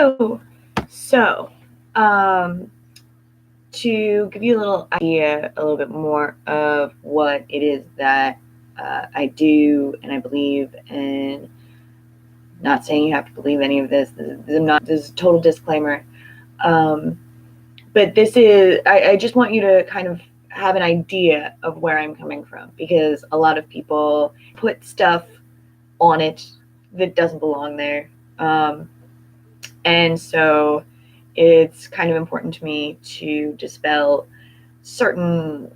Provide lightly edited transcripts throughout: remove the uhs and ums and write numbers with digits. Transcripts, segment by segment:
Hello. So, um, to give you a little idea, a little bit more of what it is that I do and I believe, and not saying you have to believe any of this. This is a total disclaimer. Um, but I just want you to kind of have an idea of where I'm coming from, because a lot of people put stuff on it that doesn't belong there. And so it's kind of important to me to dispel certain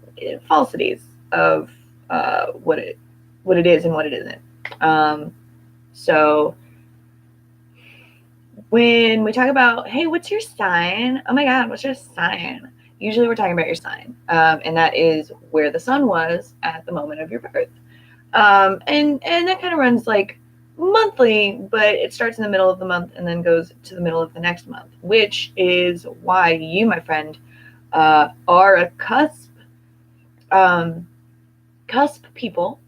falsities of what it is and what it isn't. So when we talk about, hey, what's your sign? Oh my God, what's your sign? Usually we're talking about your sign, and that is where the sun was at the moment of your birth. And that kind of runs like monthly, but it starts in the middle of the month and then goes to the middle of the next month, which is why you, my friend, are a cusp people.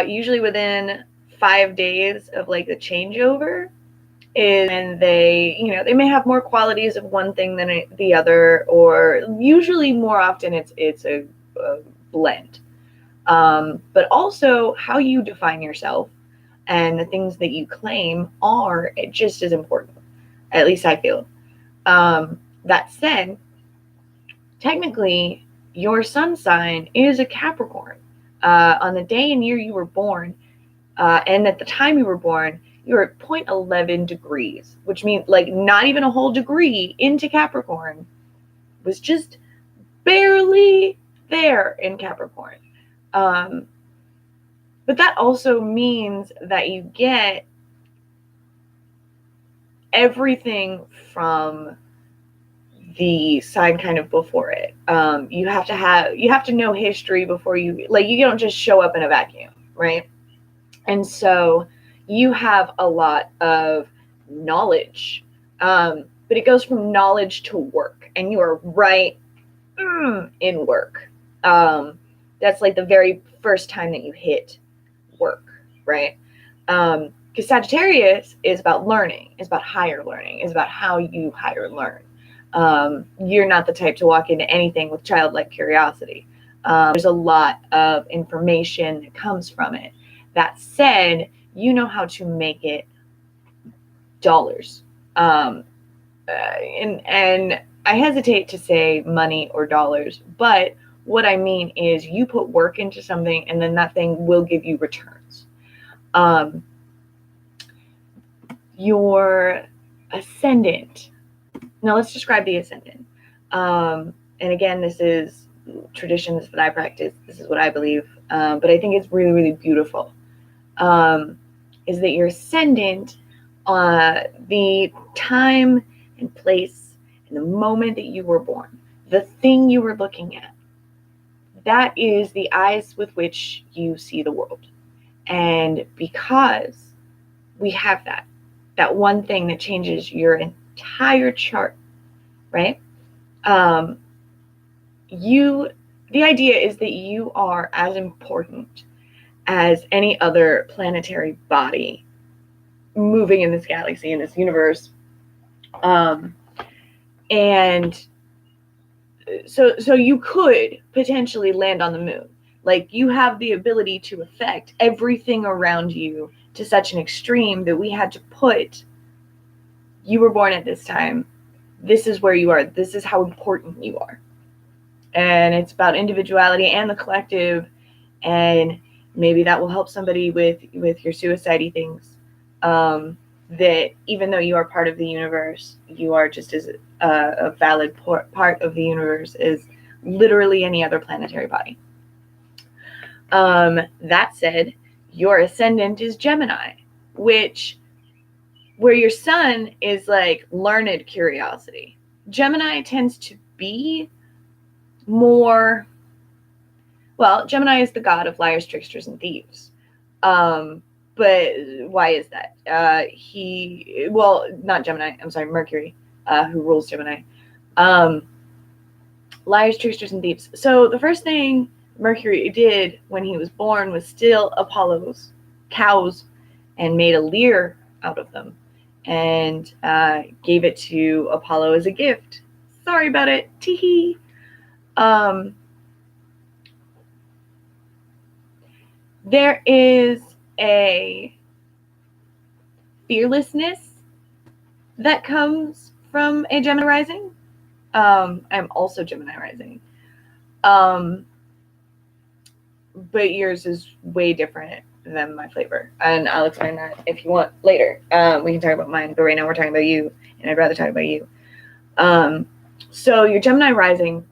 Usually within 5 days of like the changeover is when they may have more qualities of one thing than the other, or usually more often it's a blend. But also how you define yourself and the things that you claim are just as important. At least I feel. That said, technically, your sun sign is a Capricorn. On the day and year you were born, and at the time you were born, you're at 0.11 degrees, which means like not even a whole degree into Capricorn, was just barely there in Capricorn. But that also means that you get everything from the sign kind of before it. You have to know history before you don't just show up in a vacuum, right? And so you have a lot of knowledge, but it goes from knowledge to work, and you are right in work. That's like the very first time that you hit work, right? Because Sagittarius is about learning, is about higher learning, is about how you higher learn. You're not the type to walk into anything with childlike curiosity. There's a lot of information that comes from it. That said, you know how to make it dollars. And I hesitate to say money or dollars, but what I mean is you put work into something and then that thing will give you returns. Your ascendant. Now let's describe the ascendant. And again, this is traditions that I practice. This is what I believe. But I think it's really, really beautiful. Is that your ascendant, the time and place and the moment that you were born, the thing you were looking at, that is the eyes with which you see the world. And because we have that one thing that changes your entire chart, right? The idea is that you are as important as any other planetary body moving in this galaxy, in this universe. And so you could potentially land on the moon. Like, you have the ability to affect everything around you to such an extreme that we had to put, you were born at this time, this is where you are, this is how important you are. And it's about individuality and the collective, and maybe that will help somebody with your suicide-y things. That even though you are part of the universe, you are just as a valid part of the universe as literally any other planetary body. That said, your ascendant is Gemini, where your sun is like learned curiosity. Gemini tends to be more, well, Gemini is the god of liars, tricksters, and thieves. But why is that? Not Gemini, I'm sorry, Mercury, who rules Gemini. Liars, tricksters, and thieves. So the first thing Mercury did when he was born was steal Apollo's cows and made a lyre out of them. and gave it to Apollo as a gift. Sorry about it. Teehee. There is a fearlessness that comes from a Gemini rising. I'm also Gemini rising. But yours is way different than my flavor. And I'll explain that if you want later. We can talk about mine, but right now we're talking about you, and I'd rather talk about you. So your Gemini rising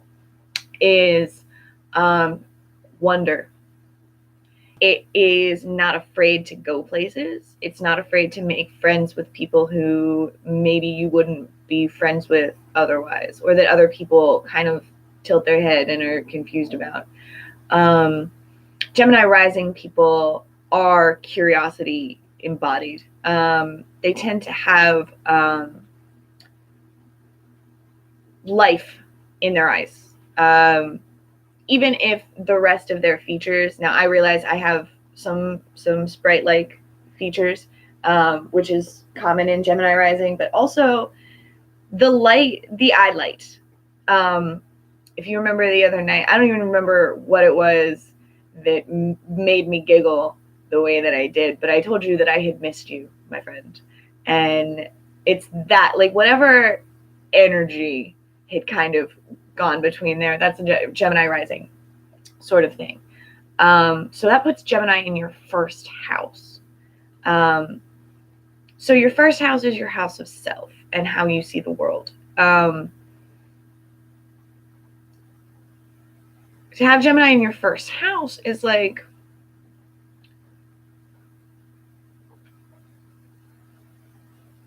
is wonder. It is not afraid to go places. It's not afraid to make friends with people who maybe you wouldn't be friends with otherwise, or that other people kind of tilt their head and are confused about. Gemini rising people are curiosity embodied. They tend to have life in their eyes. Even if the rest of their features, now I realize I have some sprite-like features, which is common in Gemini rising, but also the eye light. If you remember the other night, I don't even remember what it was that made me giggle the way that I did, but I told you that I had missed you, my friend. And it's that, like, whatever energy had kind of gone between there, that's a Gemini rising sort of thing. So that puts Gemini in your first house. So your first house is your house of self and how you see the world. To have Gemini in your first house is like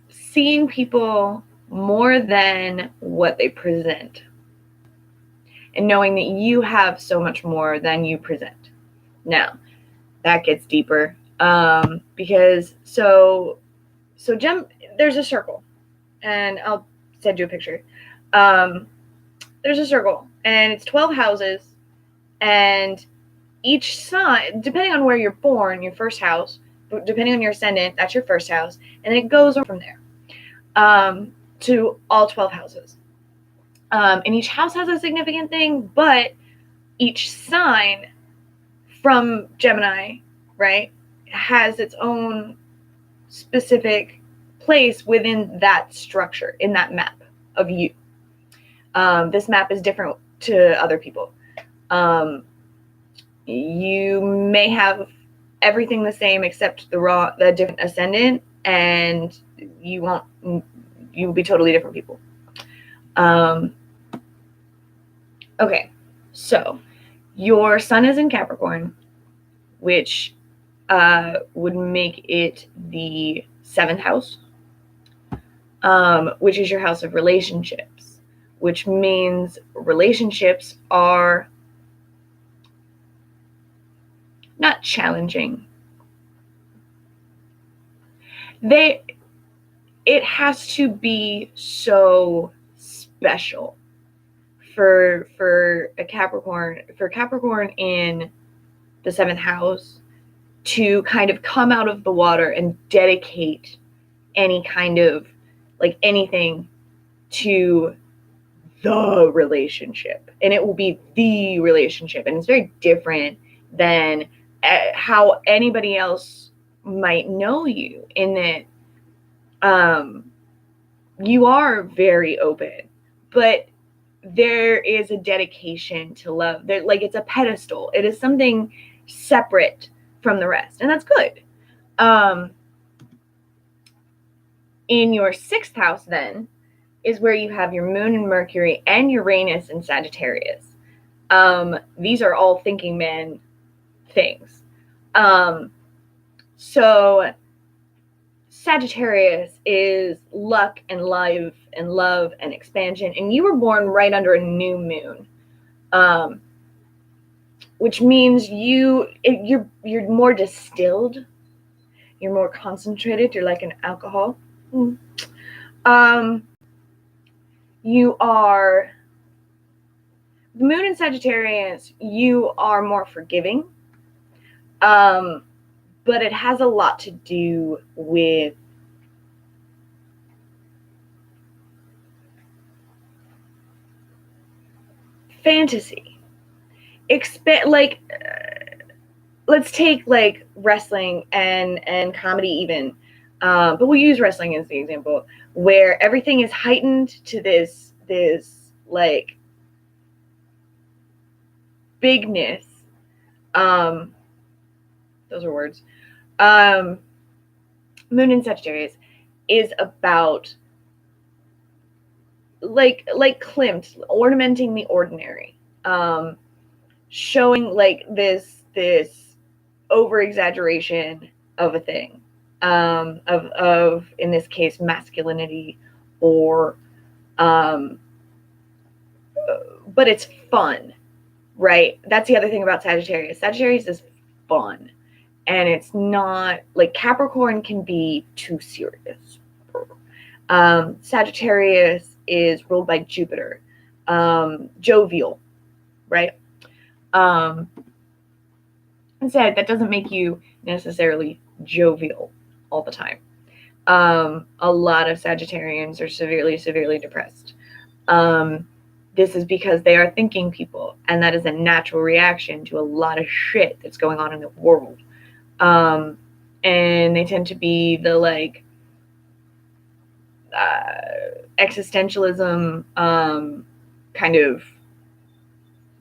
seeing people more than what they present, and knowing that you have so much more than you present. Now, that gets deeper, because there's a circle, and I'll send you a picture. There's a circle, and it's 12 houses, and each sign, depending on where you're born, your first house, depending on your ascendant, that's your first house, and it goes from there to all 12 houses. And each house has a significant thing, but each sign from Gemini, right, has its own specific place within that structure, in that map of you. This map is different to other people. You may have everything the same except the different ascendant, and you will be totally different people. Okay, so your sun is in Capricorn, which would make it the 7th house, which is your house of relationships, which means relationships are not challenging. It has to be so special for Capricorn in the 7th house to kind of come out of the water and dedicate any kind of, like, anything to the relationship, and it will be the relationship, and it's very different than how anybody else might know you, in that you are very open, but there is a dedication to love. Like, it's a pedestal. It is something separate from the rest, and that's good. In your 6th house, then, is where you have your moon and Mercury and Uranus and Sagittarius. These are all thinking man things. So Sagittarius is luck and life and love and expansion, and you were born right under a new moon, which means you're more distilled, you're more concentrated, you're like an alcohol. You are the moon in Sagittarius. You are more forgiving, but it has a lot to do with fantasy. Like, let's take like wrestling and comedy even, but we'll use wrestling as the example, where everything is heightened to this like bigness. Those are words. Moon in Sagittarius is about like Klimt, ornamenting the ordinary, showing like this over exaggeration of a thing, of in this case masculinity, or but it's fun, right? That's the other thing about Sagittarius. Sagittarius is fun, and it's not like Capricorn can be too serious. Sagittarius is ruled by Jupiter, jovial, right? And said that doesn't make you necessarily jovial all the time. A lot of Sagittarians are severely depressed. This is because they are thinking people, and that is a natural reaction to a lot of shit that's going on in the world. And they tend to be the like existentialism, kind of,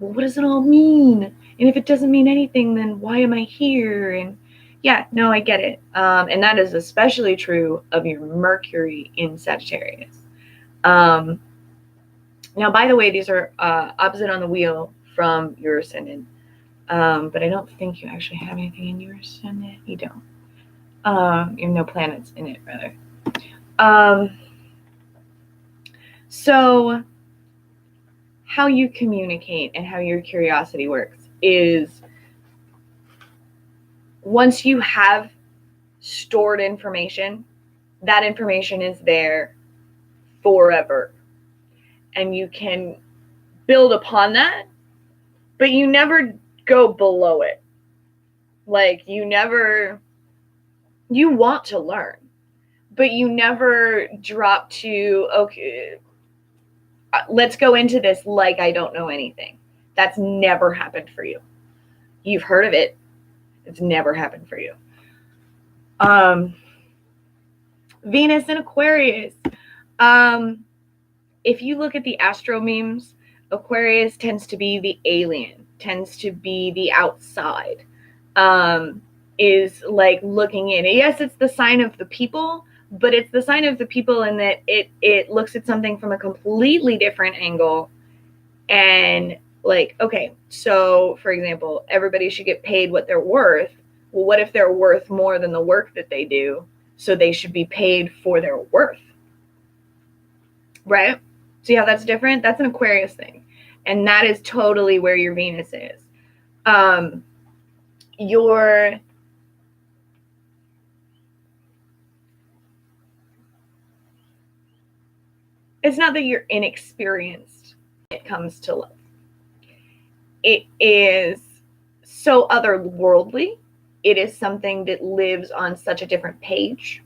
well, what does it all mean? And if it doesn't mean anything, then why am I here? And yeah, no, I get it. And that is especially true of your Mercury in Sagittarius. Now, by the way, these are opposite on the wheel from your ascendant. But I don't think you actually have anything in your ascendant. You don't. You have no planets in it, rather. So how you communicate and how your curiosity works is, once you have stored information, that information is there forever. And you can build upon that, but you never go below it. Like, you want to learn, but you never drop to, okay, let's go into this like I don't know anything. That's never happened for you. You've heard of it. It's never happened for you. Venus in Aquarius. If you look at the astro memes, Aquarius tends to be the alien, tends to be the outside, is like looking in. Yes, it's the sign of the people, but it's the sign of the people in that it looks at something from a completely different angle. And like, okay, so for example, everybody should get paid what they're worth. Well, what if they're worth more than the work that they do? So they should be paid for their worth, right? See how that's different? That's an Aquarius thing. And that is totally where your Venus is. It's not that you're inexperienced when it comes to love. It is so otherworldly. It is something that lives on such a different page.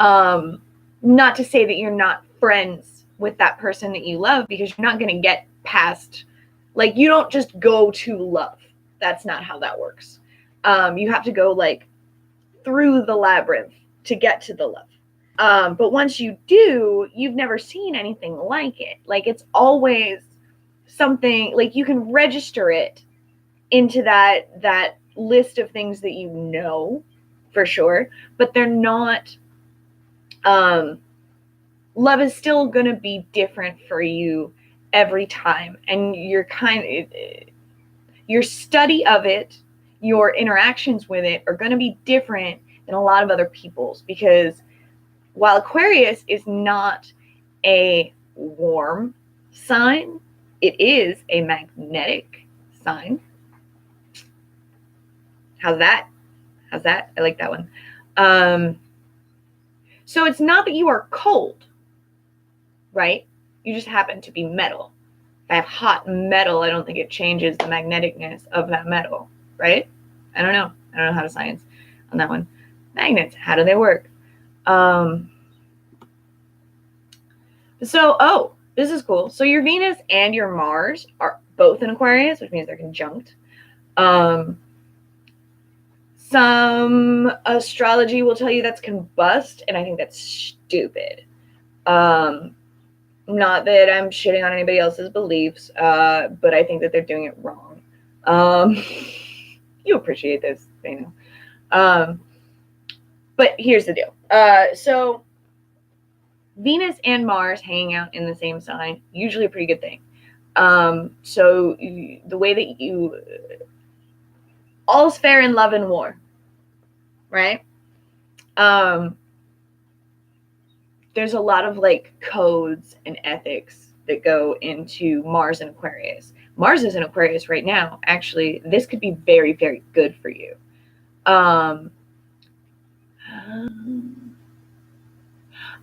Not to say that you're not friends with that person that you love, because you're not going to get past, like, you don't just go to love. That's not how that works. You have to go like through the labyrinth to get to the love. But once you do, you've never seen anything like it. Like, it's always something, like, you can register it into that list of things that you know for sure, but they're not, love is still going to be different for you every time. And your study of it, your interactions with it are going to be different than a lot of other people's, because while Aquarius is not a warm sign, it is a magnetic sign. How's that? I like that one. So it's not that you are cold, right? You just happen to be metal. If I have hot metal, I don't think it changes the magneticness of that metal, right? I don't know how to science on that one. Magnets, how do they work? So, this is cool. So your Venus and your Mars are both in Aquarius, which means they're conjunct. Some astrology will tell you that's combust, and I think that's stupid. Not that I'm shitting on anybody else's beliefs, but I think that they're doing it wrong. You appreciate this, you know. But here's the deal. So Venus and Mars hanging out in the same sign, usually a pretty good thing. So the way that you, all's fair in love and war, right? There's a lot of like codes and ethics that go into Mars and Aquarius. Mars is in Aquarius right now. Actually, this could be very, very good for you. Oh,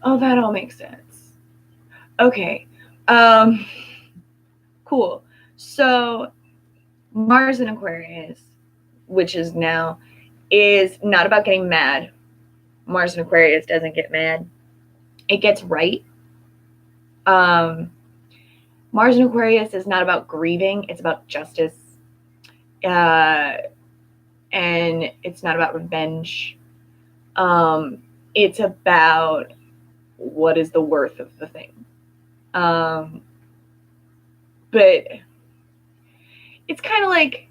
that all makes sense. Okay. Cool. So Mars in Aquarius, which is now, is not about getting mad. Mars in Aquarius doesn't get mad. It gets right. Mars in Aquarius is not about grieving. It's about justice. And it's not about revenge. It's about what is the worth of the thing. But it's kind of like,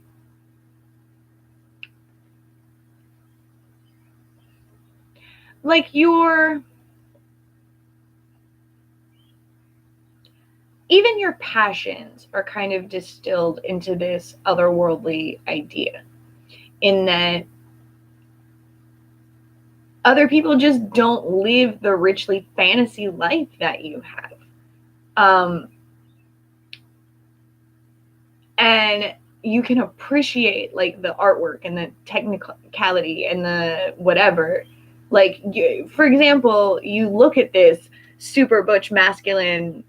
even your passions are kind of distilled into this otherworldly idea, in that other people just don't live the richly fantasy life that you have. And you can appreciate like the artwork and the technicality and the whatever. Like, for example, you look at this super butch masculine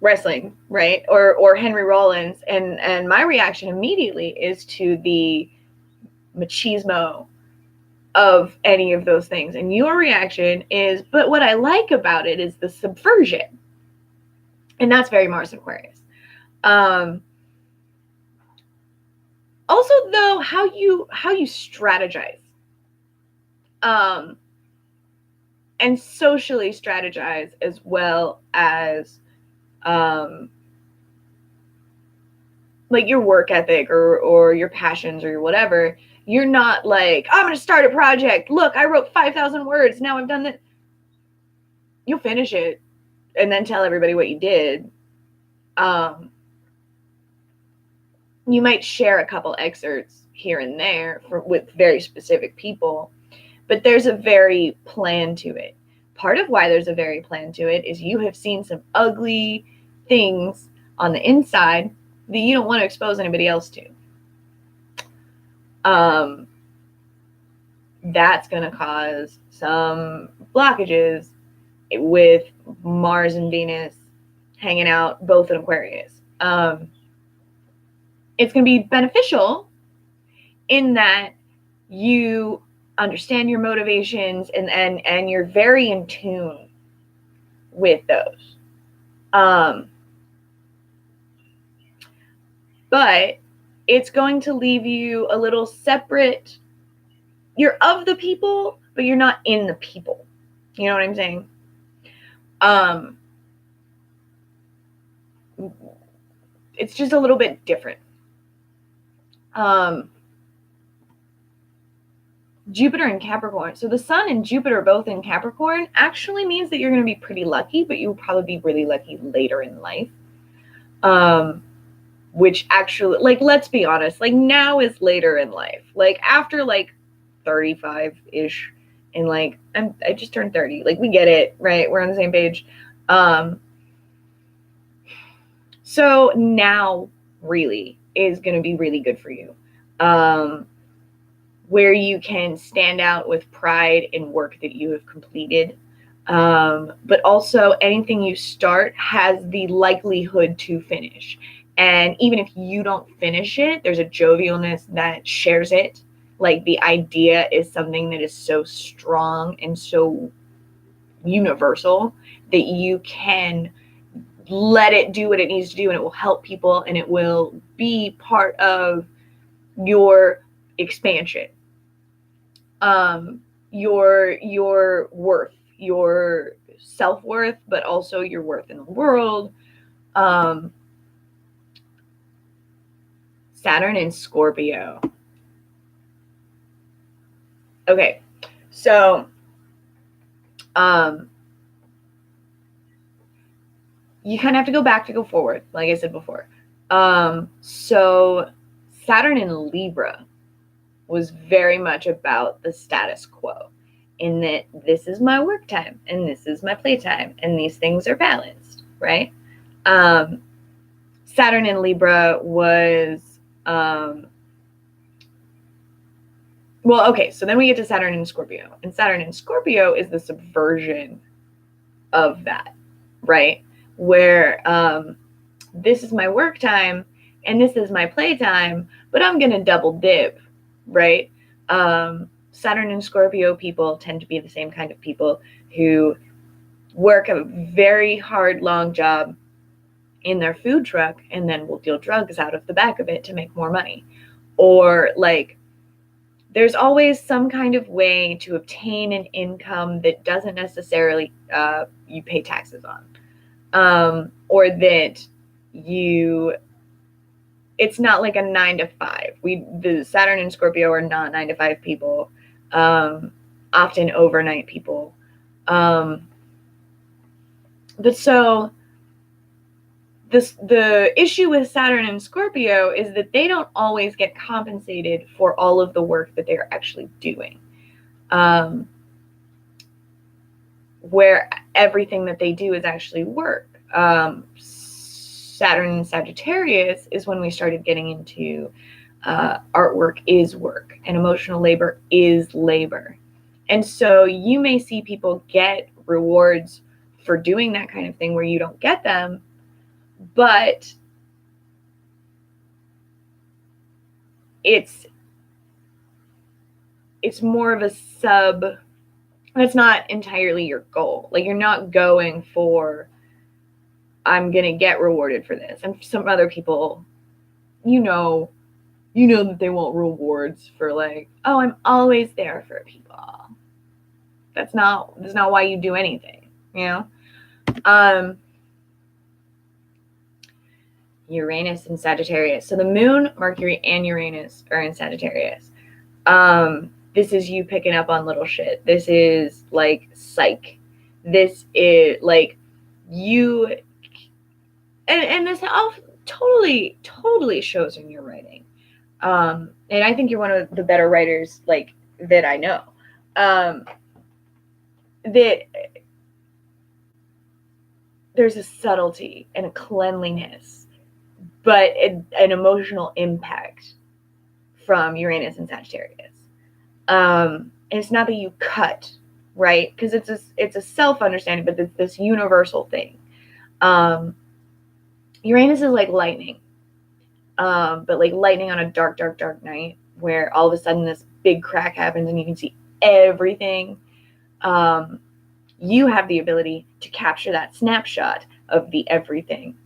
wrestling, right? Or Henry Rollins, and my reaction immediately is to the machismo of any of those things. And your reaction is, but what I like about it is the subversion. And that's very Mars and Aquarius. Also, though, how you strategize, and socially strategize, as well as like your work ethic or your passions or your whatever. You're not like, I'm going to start a project. Look, I wrote 5,000 words. Now I've done that. You'll finish it and then tell everybody what you did. You might share a couple excerpts here and there with very specific people, but there's a very plan to it. Part of why there's a very plan to it is you have seen some ugly things on the inside that you don't want to expose anybody else to. That's going to cause some blockages with Mars and Venus hanging out both in Aquarius. It's going to be beneficial in that you understand your motivations and you're very in tune with those. But it's going to leave you a little separate. You're of the people, but you're not in the people. You know what I'm saying? It's just a little bit different. Jupiter and Capricorn. So the Sun and Jupiter both in Capricorn actually means that you're going to be pretty lucky, but you'll probably be really lucky later in life. Which actually, like, let's be honest, like now is later in life. Like after like 35-ish, and like I just turned 30. Like we get it, right? We're on the same page. So now really is going to be really good for you. Where you can stand out with pride in work that you have completed. But also anything you start has the likelihood to finish. And even if you don't finish it, there's a jovialness that shares it. Like the idea is something that is so strong and so universal that you can let it do what it needs to do, and it will help people, and it will be part of your expansion, your worth, your self-worth, but also your worth in the world. Saturn in Scorpio. Okay, so you kind of have to go back to go forward, like I said before. So Saturn in Libra was very much about the status quo, in that this is my work time and this is my playtime, and these things are balanced, right? Saturn in Libra was well, okay, so then we get to Saturn in Scorpio. And Saturn in Scorpio is the subversion of that, right? Where this is my work time and this is my playtime, but I'm going to double dip, right? Saturn and Scorpio people tend to be the same kind of people who work a very hard, long job in their food truck and then will deal drugs out of the back of it to make more money. Or like, there's always some kind of way to obtain an income that doesn't necessarily you pay taxes on, or that it's not like a 9 to 5. The Saturn and Scorpio are not 9 to 5 people, often overnight people. But so the issue with Saturn and Scorpio is that they don't always get compensated for all of the work that they're actually doing. Where everything that they do is actually work. Saturn and Sagittarius is when we started getting into artwork is work and emotional labor is labor. And so you may see people get rewards for doing that kind of thing where you don't get them, but it's more of a sub. That's not entirely your goal. Like, you're not going for, I'm going to get rewarded for this. And some other people, you know that they want rewards for like, oh, I'm always there for people. That's not why you do anything, you know? Uranus and Sagittarius. So the moon, Mercury, and Uranus are in Sagittarius. This is you picking up on little shit. This is like psych. This is like you, and this all totally shows in your writing. And I think you're one of the better writers like that I know. That there's a subtlety and a cleanliness, but an emotional impact from Uranus and Sagittarius. And it's not that you cut, right? Because it's a self-understanding, but it's this universal thing. Uranus is like lightning, but like lightning on a dark night where all of a sudden this big crack happens and you can see everything. You have the ability to capture that snapshot of the everything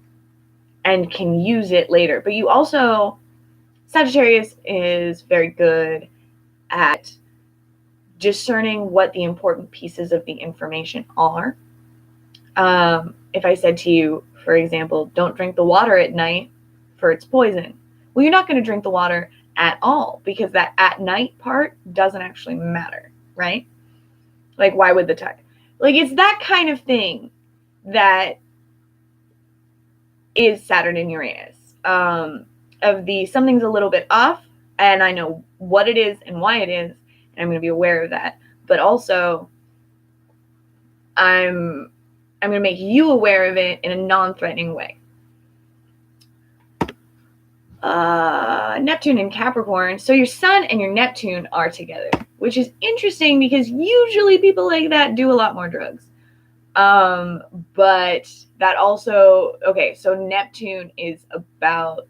and can use it later. But you also, Sagittarius is very good at discerning what the important pieces of the information are. If I said to you, for example, don't drink the water at night for its poison, well, you're not going to drink the water at all because that at night part doesn't actually matter, right? Like, why would the tech? Like, it's that kind of thing that is Saturn and Uranus. Of the something's a little bit off, and I know what it is and why it is, and I'm going to be aware of that. But also, I'm going to make you aware of it in a non-threatening way. Neptune and Capricorn. So your Sun and your Neptune are together, which is interesting because usually people like that do a lot more drugs. But that also, okay, so Neptune is about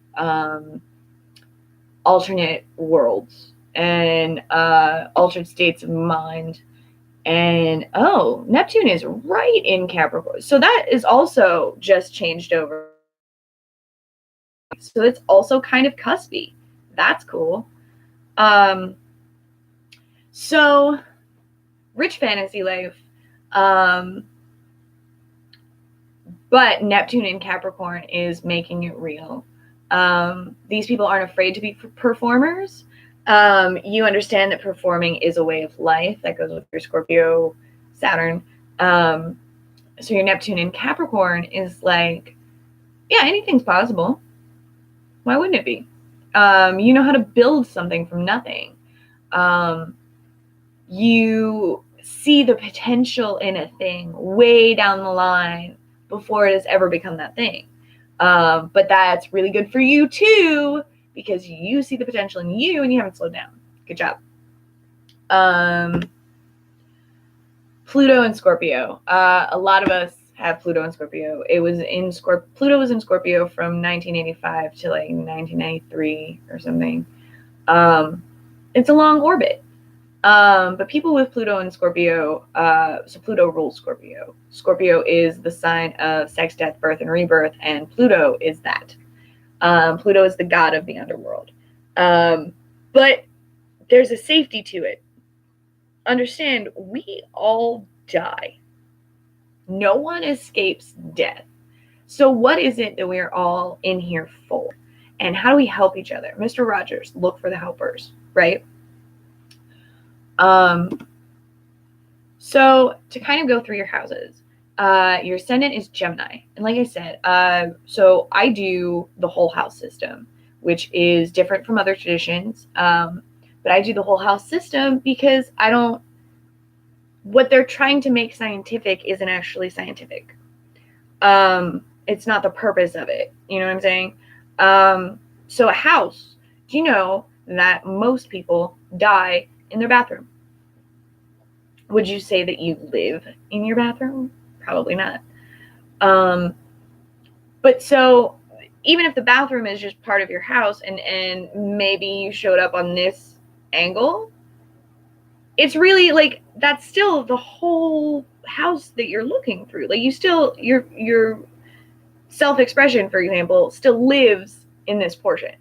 alternate worlds and altered states of mind And oh, Neptune is right in Capricorn. So that is also just changed over. So it's also kind of cuspy. That's cool. So rich fantasy life. But Neptune in Capricorn is making it real. These people aren't afraid to be performers. You understand that performing is a way of life. That goes with your Scorpio, Saturn. So your Neptune in Capricorn is like, yeah, anything's possible. Why wouldn't it be? You know how to build something from nothing. You see the potential in a thing way down the line before it has ever become that thing. But that's really good for you too, because you see the potential in you and you haven't slowed down. Good job. Pluto and Scorpio. A lot of us have Pluto and Scorpio. It was in Pluto was in Scorpio from 1985 to like 1993 or something. It's a long orbit. But people with Pluto and Scorpio, so Pluto rules Scorpio. Scorpio is the sign of sex, death, birth, and rebirth, and Pluto is that. Pluto is the god of the underworld. But there's a safety to it. Understand, we all die. No one escapes death. So what is it that we're all in here for? And how do we help each other? Mr. Rogers, look for the helpers, right? So to kind of go through your houses, your ascendant is Gemini. And like I said, so I do the whole house system, which is different from other traditions. But I do the whole house system because what they're trying to make scientific isn't actually scientific. It's not the purpose of it. You know what I'm saying? So a house, do you know that most people die in their bathroom? Would you say that you live in your bathroom? Probably not. But so even if the bathroom is just part of your house and maybe you showed up on this angle, it's really like that's still the whole house that you're looking through. Like your self-expression, for example, still lives in this portion.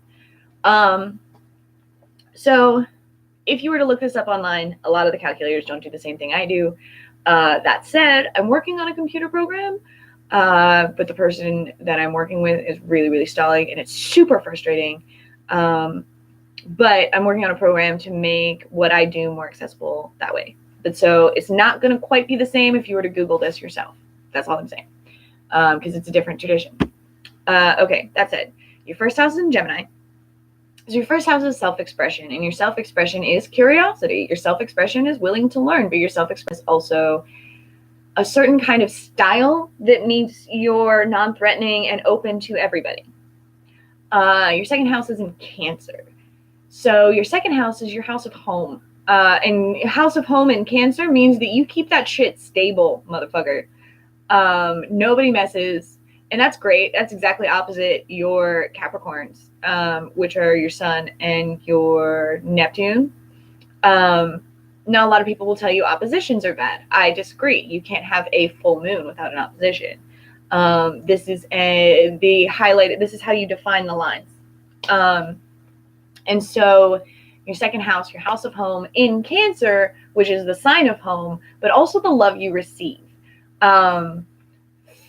So if you were to look this up online, a lot of the calculators don't do the same thing I do. That said, I'm working on a computer program, but the person that I'm working with is really, really stalling, and it's super frustrating. But I'm working on a program to make what I do more accessible that way. But so it's not going to quite be the same if you were to Google this yourself. That's all I'm saying, because it's a different tradition. Okay, that's it. Your first house is in Gemini. So your first house is self-expression, and your self-expression is curiosity. Your self-expression is willing to learn, but your self-expression is also a certain kind of style that means you're non-threatening and open to everybody. Your second house is in Cancer. So your second house is your house of home. And house of home in Cancer means that you keep that shit stable, motherfucker. Nobody messes. And that's great. That's exactly opposite your Capricorns, which are your Sun and your Neptune. Now, a lot of people will tell you oppositions are bad. I disagree. You can't have a full moon without an opposition. This is this is how you define the lines. And so your second house, your house of home in Cancer, which is the sign of home, but also the love you receive.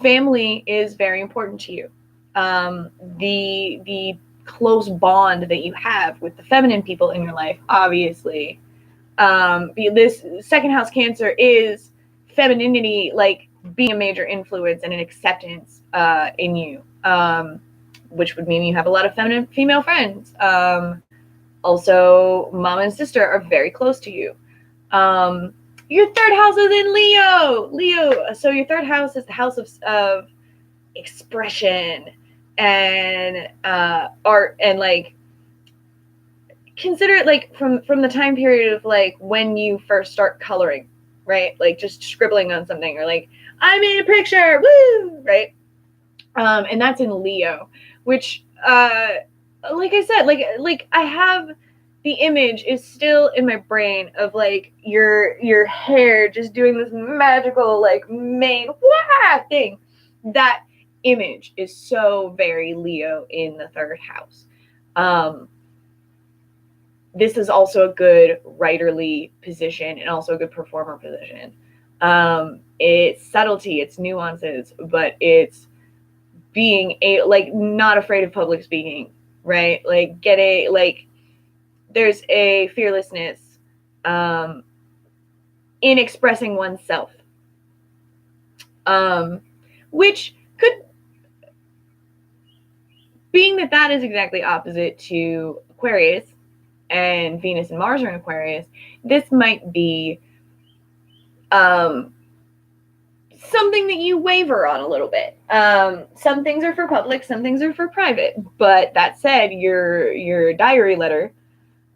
Family is very important to you. The close bond that you have with the feminine people in your life, obviously. This second house Cancer is femininity, like being a major influence and an acceptance in you, which would mean you have a lot of female friends. Also, mom and sister are very close to you. Your third house is in Leo. So your third house is the house of expression and art, and like consider it like from the time period of like when you first start coloring, right? Like just scribbling on something, or like I made a picture, woo, right? And that's in Leo, which like I said, like I have the image is still in my brain of like your hair just doing this magical like mane wah thing. That image is so very Leo in the third house. This is also a good writerly position and also a good performer position. It's subtlety, it's nuances, but it's being a like not afraid of public speaking, right? Like there's a fearlessness in expressing oneself, which could, being that is exactly opposite to Aquarius and Venus and Mars are in Aquarius, this might be something that you waver on a little bit. Some things are for public, some things are for private. But that said, your diary letter,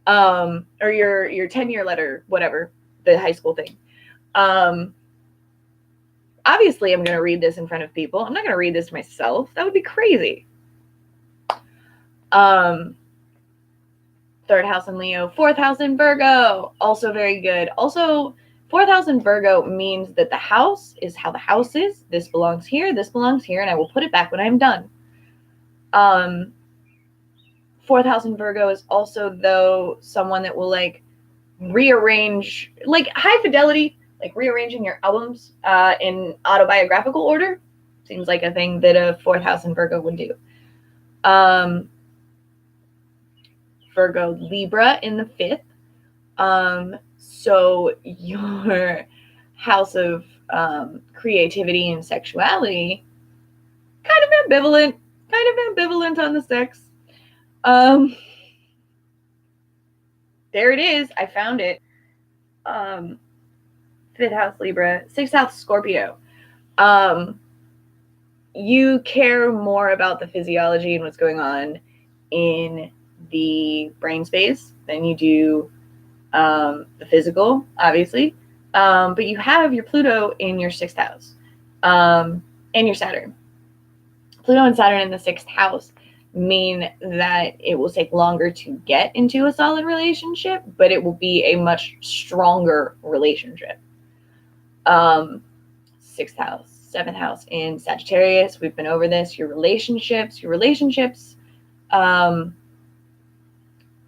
or your 10-year letter, whatever, the high school thing. Obviously, I'm going to read this in front of people. I'm not going to read this to myself. That would be crazy. Third house in Leo, fourth house in Virgo, also very good. Also, fourth house in Virgo means that the house is how the house is. This belongs here, and I will put it back when I'm done. Fourth house in Virgo is also, though, someone that will like rearrange, like high fidelity, like rearranging your albums in autobiographical order. Seems like a thing that a fourth house in Virgo would do. Virgo, Libra in the fifth. So your house of creativity and sexuality, kind of ambivalent on the sex. There it is. I found it. Fifth house Libra, sixth house Scorpio. You care more about the physiology and what's going on in the brain space than you do the physical, obviously. But you have your Pluto in your sixth house, and your Saturn. Pluto and Saturn in the sixth house mean that it will take longer to get into a solid relationship, but it will be a much stronger relationship. Sixth house, seventh house in Sagittarius. We've been over this. Your relationships,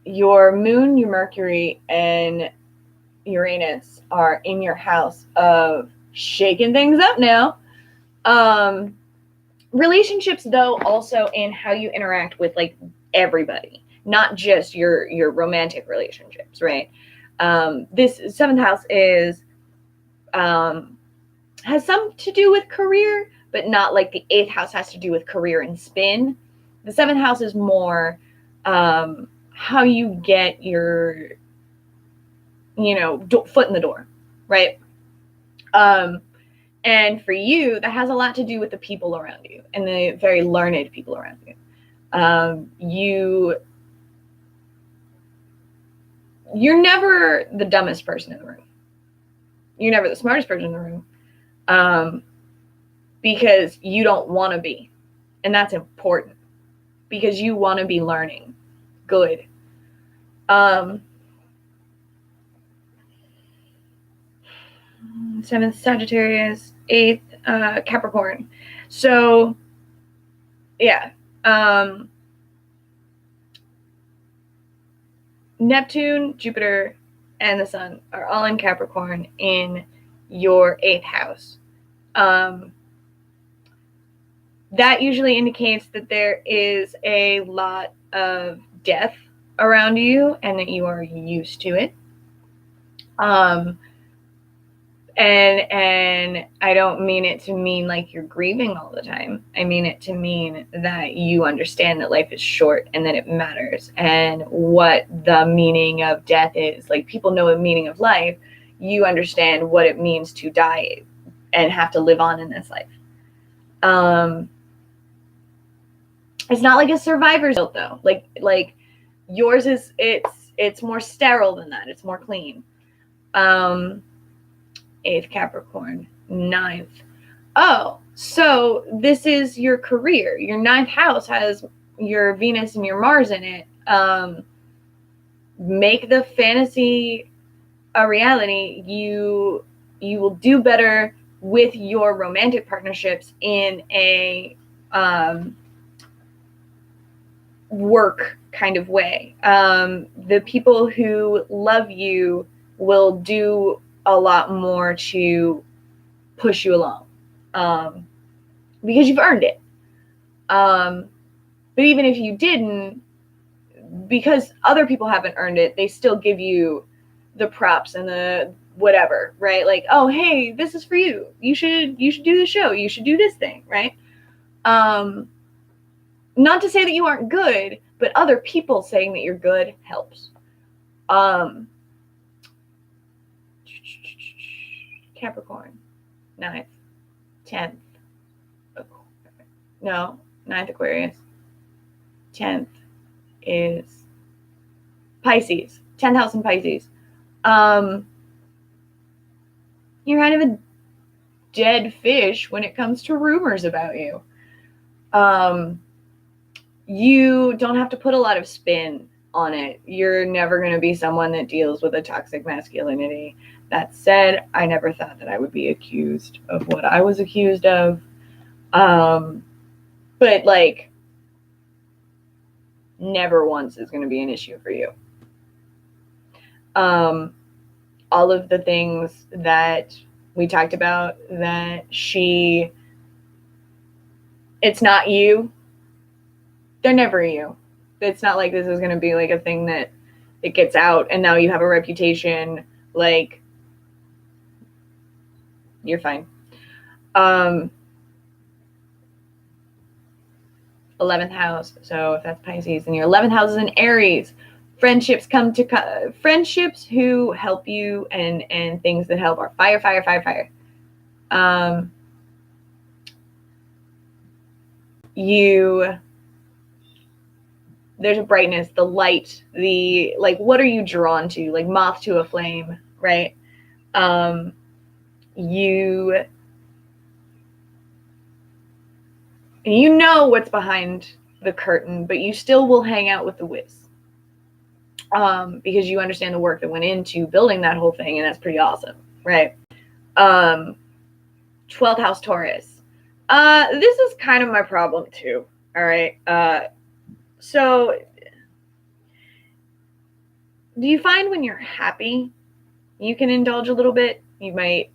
your moon, your Mercury, and Uranus are in your house of shaking things up now. Relationships, though, also in how you interact with like everybody, not just your romantic relationships, right? This seventh house is has some to do with career, but not like the eighth house has to do with career and spin. The seventh house is more how you get your, foot in the door, right? And for you, that has a lot to do with the people around you and the very learned people around you. You're never the dumbest person in the room. You're never the smartest person in the room, because you don't want to be. And that's important because you want to be learning. Good. Seventh Sagittarius, eighth Capricorn. So yeah, Neptune, Jupiter, and the Sun are all in Capricorn in your eighth house. That usually indicates that there is a lot of death around you and that you are used to it. And I don't mean it to mean like you're grieving all the time. I mean it to mean that you understand that life is short and that it matters and what the meaning of death is. Like, people know the meaning of life. You understand what it means to die and have to live on in this life. It's not like a survivor's guilt, though. Like yours is, it's more sterile than that. It's more clean. Eighth Capricorn, ninth. Oh, so this is your career. Your ninth house has your Venus and your Mars in it. make the fantasy a reality, you will do better with your romantic partnerships in a work kind of way. The people who love you will do a lot more to push you along, because you've earned it. But even if you didn't, because other people haven't earned it, they still give you the props and the whatever, right? Like, oh, hey, this is for you. You should do the show. You should do this thing, right? Not to say that you aren't good, but other people saying that you're good helps. Capricorn, 9th, 10th. No, 9th Aquarius. 10th is Pisces. 10th house in Pisces. You're kind of a dead fish when it comes to rumors about you. You don't have to put a lot of spin on it. You're never going to be someone that deals with a toxic masculinity. That said, I never thought that I would be accused of what I was accused of. But like, never once is going to be an issue for you. All of the things that we talked about, that it's not you. They're never you. It's not like this is going to be like a thing that it gets out and now you have a reputation. Like, you're fine. 11th house. So if that's Pisces, and your 11th house is in Aries, friendships friendships who help you and things that help are fire, fire, fire, fire. There's a brightness, the light, the, like, what are you drawn to? Like moth to a flame, right? You know what's behind the curtain, but you still will hang out with the whiz. Because you understand the work that went into building that whole thing, and that's pretty awesome, right? 12th house Taurus. This is kind of my problem too, all right? So do you find when you're happy, you can indulge a little bit? You might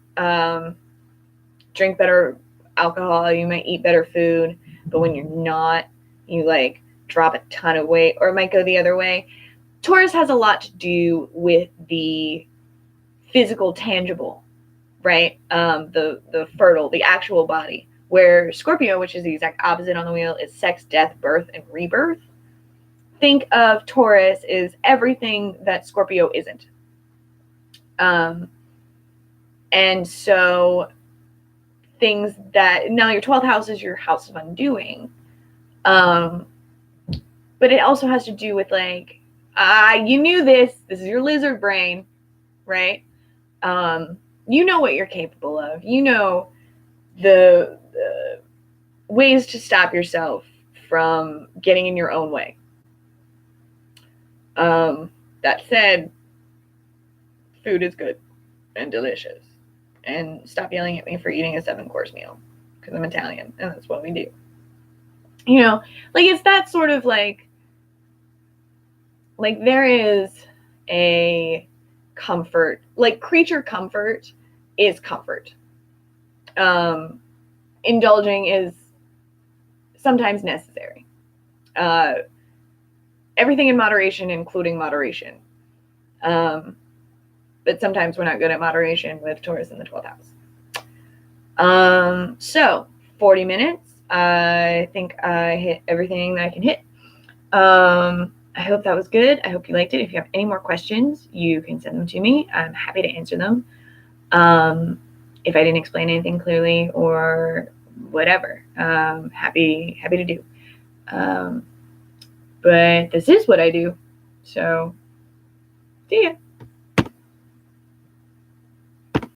drink better alcohol, you might eat better food, but when you're not, you like drop a ton of weight, or it might go the other way. Taurus has a lot to do with the physical, tangible, right? The fertile, the actual body, where Scorpio, which is the exact opposite on the wheel, is sex, death, birth, and rebirth. Think of Taurus as everything that Scorpio isn't. And so things that, now your 12th house is your house of undoing. But it also has to do with like, you knew this is your lizard brain, right? You know what you're capable of. You know the ways to stop yourself from getting in your own way. That said, food is good and delicious. And stop yelling at me for eating a 7-course meal, because I'm Italian and that's what we do. You know, like, it's that sort of like there is a comfort, like creature comfort is comfort. Indulging is sometimes necessary. Everything in moderation, including moderation. But sometimes we're not good at moderation with Taurus in the 12th house. So 40 minutes. I think I hit everything that I can hit. I hope that was good. I hope you liked it. If you have any more questions, you can send them to me. I'm happy to answer them. If I didn't explain anything clearly or whatever, happy to do. But this is what I do. So, see ya.